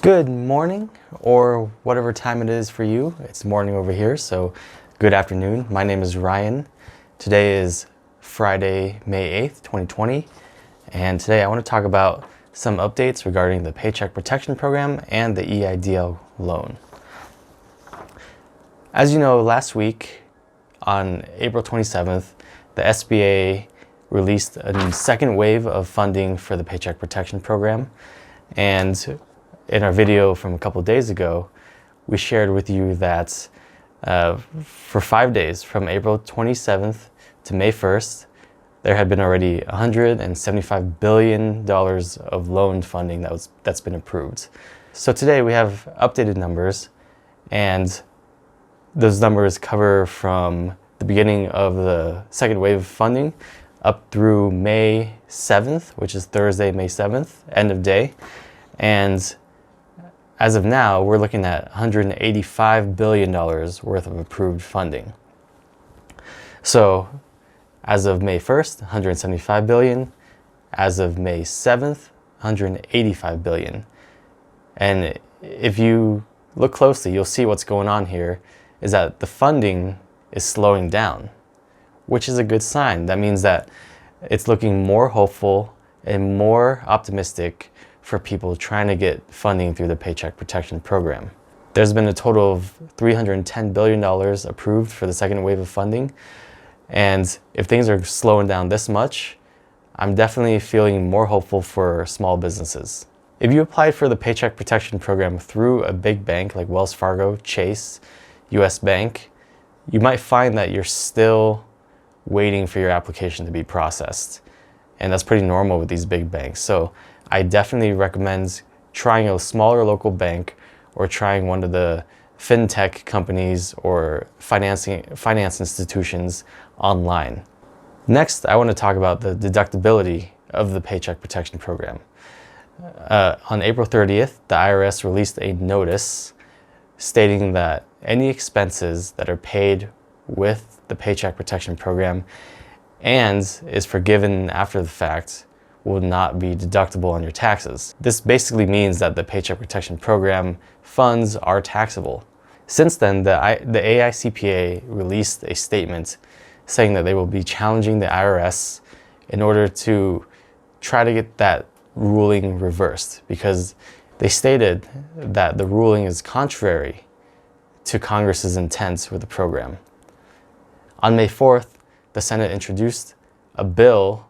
Good morning, or whatever time it is for you. It's morning over here, so good afternoon. My name is Ryan. Today is Friday, May 8th, 2020, and today I want to talk about some updates regarding the Paycheck Protection Program and the EIDL loan. As you know, last week on April 27th, the SBA released a second wave of funding for the Paycheck Protection Program, and in our video from a couple of days ago, we shared with you that for 5 days, from April 27th to May 1st, there had been already $175 billion of loan funding that's been approved. So today we have updated numbers, and those numbers cover from the beginning of the second wave of funding up through May 7th, which is Thursday, May 7th, end of day. And as of now, we're looking at $185 billion worth of approved funding. So as of May 1st, $175 billion. As of May 7th, $185 billion. And if you look closely, you'll see what's going on here is that the funding is slowing down, which is a good sign. That means that it's looking more hopeful and more optimistic for people trying to get funding through the Paycheck Protection Program. There's been a total of $310 billion approved for the second wave of funding. And if things are slowing down this much, I'm definitely feeling more hopeful for small businesses. If you applied for the Paycheck Protection Program through a big bank like Wells Fargo, Chase, US Bank, you might find that you're still waiting for your application to be processed. And that's pretty normal with these big banks. So I definitely recommend trying a smaller local bank or trying one of the fintech companies or finance institutions online. Next, I want to talk about the deductibility of the Paycheck Protection Program. On April 30th, the IRS released a notice stating that any expenses that are paid with the Paycheck Protection Program and is forgiven after the fact will not be deductible on your taxes. This basically means that the Paycheck Protection Program funds are taxable. Since then, the AICPA released a statement saying that they will be challenging the IRS in order to try to get that ruling reversed, because they stated that the ruling is contrary to Congress's intent with the program. On May 4th, the Senate introduced a bill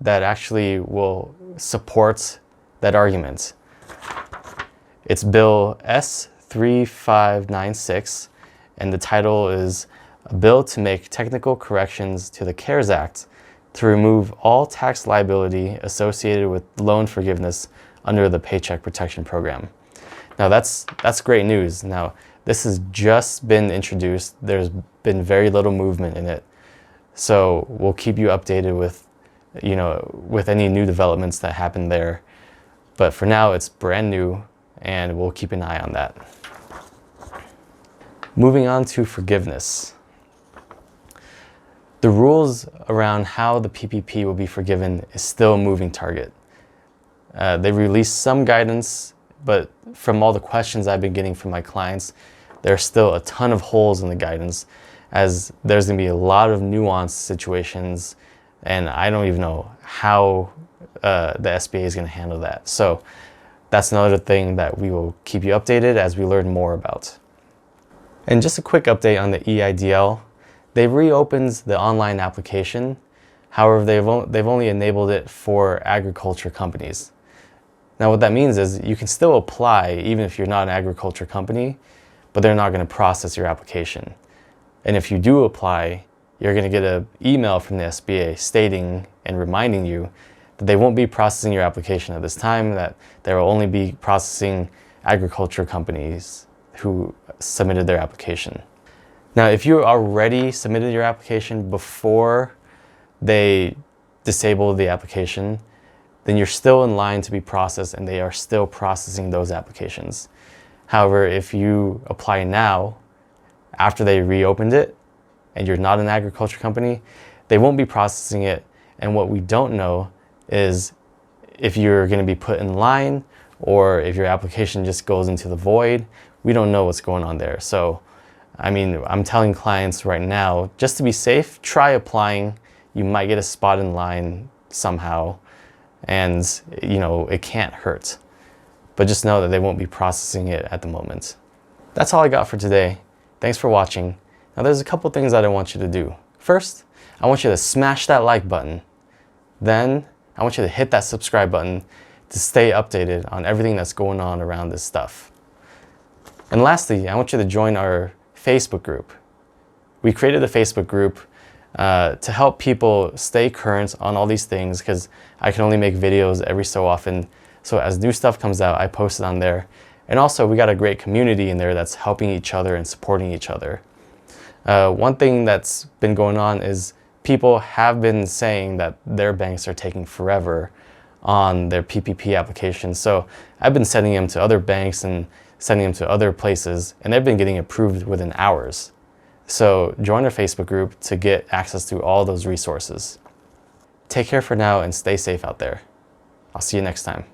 that actually will support that argument. It's Bill S3596, and the title is "A Bill to Make Technical Corrections to the CARES Act to Remove All Tax Liability Associated with Loan Forgiveness under the Paycheck Protection Program." Now that's great news. Now this has just been introduced. There's been very little movement in it. So we'll keep you updated with any new developments that happen there. But for now, it's brand new, and we'll keep an eye on that. Moving on to forgiveness. The rules around how the PPP will be forgiven is still a moving target. They released some guidance, but from all the questions I've been getting from my clients, there's still a ton of holes in the guidance, as there's going to be a lot of nuanced situations, and I don't even know how the SBA is going to handle that. So that's another thing that we will keep you updated as we learn more about. And just a quick update on the EIDL. They've reopened the online application. However, they've only enabled it for agriculture companies. Now what that means is you can still apply even if you're not an agriculture company, but they're not going to process your application. And if you do apply, you're going to get an email from the SBA stating and reminding you that they won't be processing your application at this time, that they will only be processing agriculture companies who submitted their application. Now, if you already submitted your application before they disable the application, then you're still in line to be processed, and they are still processing those applications. However, if you apply now, after they reopened it, and you're not an agriculture company, they won't be processing it. And what we don't know is if you're going to be put in line or if your application just goes into the void, we don't know what's going on there. So, I mean, I'm telling clients right now, just to be safe, try applying. You might get a spot in line somehow, and you know, it can't hurt. But just know that they won't be processing it at the moment. That's all I got for today. Thanks for watching. Now there's a couple things that I want you to do. First, I want you to smash that like button. Then I want you to hit that subscribe button to stay updated on everything that's going on around this stuff. And lastly, I want you to join our Facebook group. We created a Facebook group to help people stay current on all these things, because I can only make videos every so often. So as new stuff comes out, I post it on there. And also we got a great community in there that's helping each other and supporting each other. One thing that's been going on is people have been saying that their banks are taking forever on their PPP applications. So I've been sending them to other banks and sending them to other places, and they've been getting approved within hours. So join our Facebook group to get access to all those resources. Take care for now and stay safe out there. I'll see you next time.